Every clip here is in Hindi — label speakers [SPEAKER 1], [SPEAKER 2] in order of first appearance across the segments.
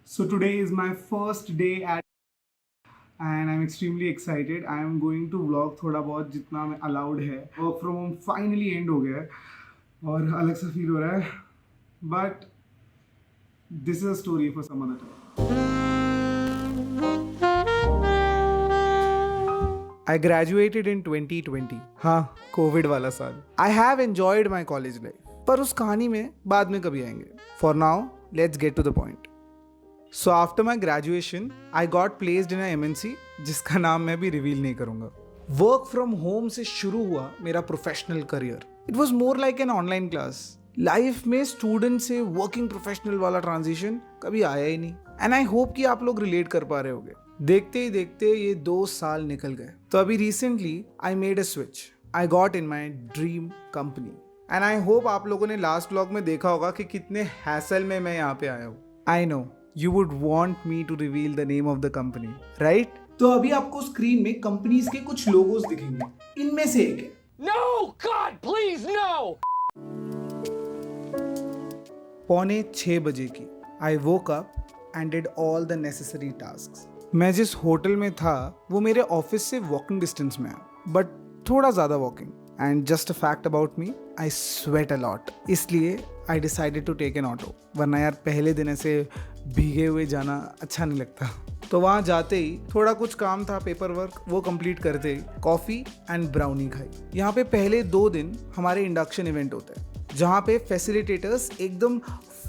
[SPEAKER 1] So today is my first day at and I'm extremely excited. I am going to vlog थोड़ा बहुत जितना मैं allowed है. Work from home finally end हो गया है और अलग सा feel हो रहा है. But this is a story for some other time. I graduated in 2020. हाँ, कोविड वाला साल. I have enjoyed my college life. पर उस कहानी में बाद में कभी आएंगे. For now, let's get to the point. So after my graduation, I got placed in a MNC जिसका नाम मैं भी रिवील नहीं करूँगा. Work from home से शुरू हुआ मेरा professional career. It was more like an online class. Life में स्टूडेंट से वर्किंग प्रोफेशनल वाला ट्रांजिशन कभी आया ही नहीं. एंड आई होप कि आप लोग रिलेट कर पा रहे होगे. देखते ही देखते ये 2 साल निकल गए. तो अभी recently I made a switch. I got in my dream company. And I hope आप लोगों ने लास्ट व्लॉग में देखा होगा कि कितने हैसल में मैं यहाँ पे आया हूँ. I know you would want me to reveal the name of the company, right? तो अभी आपको स्क्रीन में कंपनीज के कुछ लोगोस दिखेंगे. इनमें से एक है.
[SPEAKER 2] No, God, please, no!
[SPEAKER 1] 5:45 बजे की. I woke up and did all the necessary tasks. मैं जिस होटल में था वो मेरे ऑफिस से वॉकिंग डिस्टेंस में है, बट थोड़ा ज़्यादा walking. And just a fact about me, I sweat a lot. इसलिए I decided to take an auto. वरना यार पहले दिन ऐसे भीगे हुए जाना अच्छा नहीं लगता. तो वहाँ जाते ही थोड़ा कुछ काम था, पेपर वर्क, वो कंप्लीट करते ही कॉफ़ी एंड ब्राउनी खाई. यहाँ पे पहले 2 दिन हमारे इंडक्शन इवेंट होता है जहाँ पे फैसिलिटेटर्स एकदम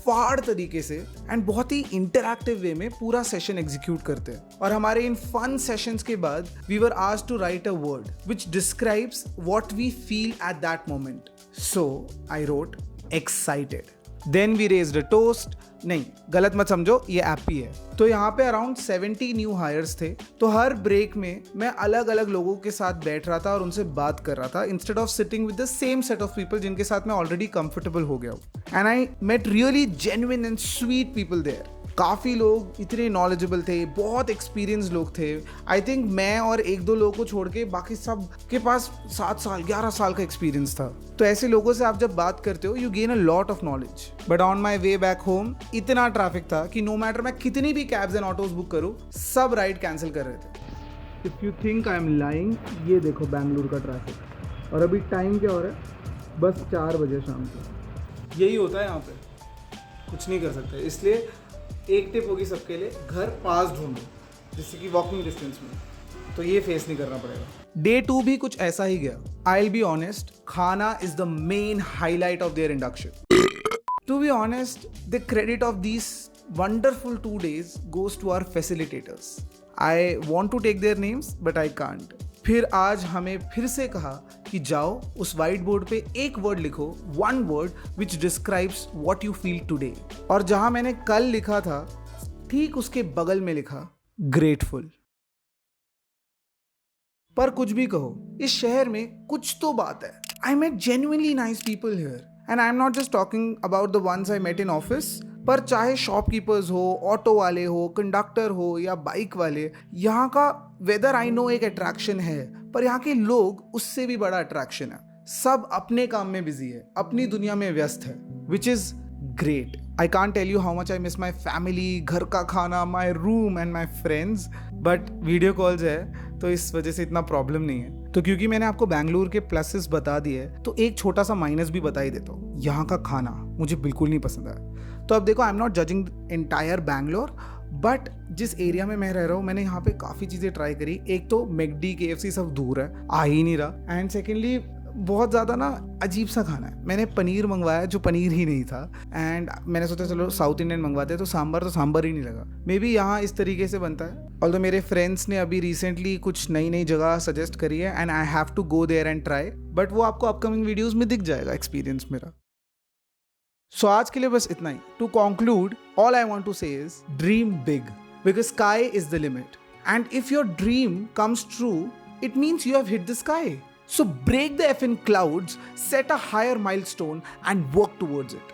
[SPEAKER 1] फाड़ तरीके से एंड बहुत ही इंटरैक्टिव वे में पूरा सेशन एग्जीक्यूट करते हैं. और हमारे इन फन सेशंस के बाद we were asked to write a word which describes what we feel at that moment. So I wrote excited. Then we raised a toast. नहीं, गलत मत समझो, ये ऐप ही है. तो यहाँ पे अराउंड 70 न्यू हायर्स थे. तो हर ब्रेक में मैं अलग अलग लोगों के साथ बैठ रहा था और उनसे बात कर रहा था instead of sitting with the same set of people जिनके साथ मैं ऑलरेडी कंफर्टेबल हो गया हूँ. And I met really genuine and sweet people there. काफ़ी लोग इतने नॉलेजेबल थे, बहुत एक्सपीरियंस लोग थे. आई थिंक मैं और 1-2 लोगों को छोड़ के बाकी सब के पास 7 साल 11 साल का एक्सपीरियंस था. तो ऐसे लोगों से आप जब बात करते हो you gain a lot of knowledge. But on my way back home इतना ट्रैफिक था कि नो मैटर मैं कितनी भी कैब्स एंड ऑटोज बुक करूँ, सब राइड कैंसिल कर रहे थे. If you think I am lying, ये देखो बेंगलुरु का ट्रैफिक. और अभी टाइम क्या हो रहा है? बस 4 बजे शाम को. यही होता है यहाँ पे, कुछ नहीं कर सकते. इसलिए एक टिप होगी सबके लिए, घर पास ढूंढो जैसे कि वॉकिंग डिस्टेंस में. तो ये फेस नहीं करना पड़ेगा. डे 2 भी कुछ ऐसा ही गया. आई विल बी ऑनेस्ट, खाना is the main highlight of their induction. To be honest, the credit of these wonderful 2 days goes to our facilitators. I want to take their names but I can't. फिर आज हमें फिर से कहा कि जाओ उस वाइट बोर्ड पे एक वर्ड लिखो, 1 word which describes what you feel today. और जहां मैंने कल लिखा था ठीक उसके बगल में लिखा ग्रेटफुल. पर कुछ भी कहो, इस शहर में कुछ तो बात है. I met genuinely nice people here and I am not just talking about the ones I met in office. पर चाहे शॉपकीपर्स हो, ऑटो वाले हो, कंडक्टर हो या बाइक वाले, यहाँ का वेदर आई नो एक अट्रैक्शन है, पर यहाँ के लोग उससे भी बड़ा अट्रैक्शन है. सब अपने काम में बिजी है, अपनी दुनिया में व्यस्त है, which is great. I can't tell you how much I miss my family, घर का खाना, my room and my friends. But video calls है तो इस वजह से इतना प्रॉब्लम नहीं है. तो क्योंकि मैंने आपको बैंगलोर के प्लसेस बता दिए तो एक छोटा सा माइनस भी बता ही देता हूँ. यहाँ का खाना मुझे बिल्कुल नहीं पसंद आया. तो अब देखो, आई am not judging entire Bangalore, but जिस एरिया में मैं रह रहा हूँ मैंने यहाँ पे काफ़ी चीज़ें ट्राई करी. एक तो मैकडी, KFC सब दूर है, आ ही नहीं रहा. एंड सेकेंडली बहुत ज़्यादा ना अजीब सा खाना है. मैंने पनीर मंगवाया जो पनीर ही नहीं था. एंड मैंने सोचा चलो साउथ इंडियन मंगवाते हैं, तो सांभर ही नहीं लगा. मे बी यहाँ इस तरीके से बनता है. ऑल्दो मेरे फ्रेंड्स ने अभी रिसेंटली कुछ नई नई जगह सजेस्ट करी है and I have to go there and try. But वो आपको अपकमिंग वीडियोज़ में दिख जाएगा एक्सपीरियंस मेरा. सो आज के लिए बस इतना ही. To conclude, all I want to say is dream big because sky is the limit. And if your dream comes true, it means you have hit the sky. So break the effing clouds, set a higher milestone and work towards it.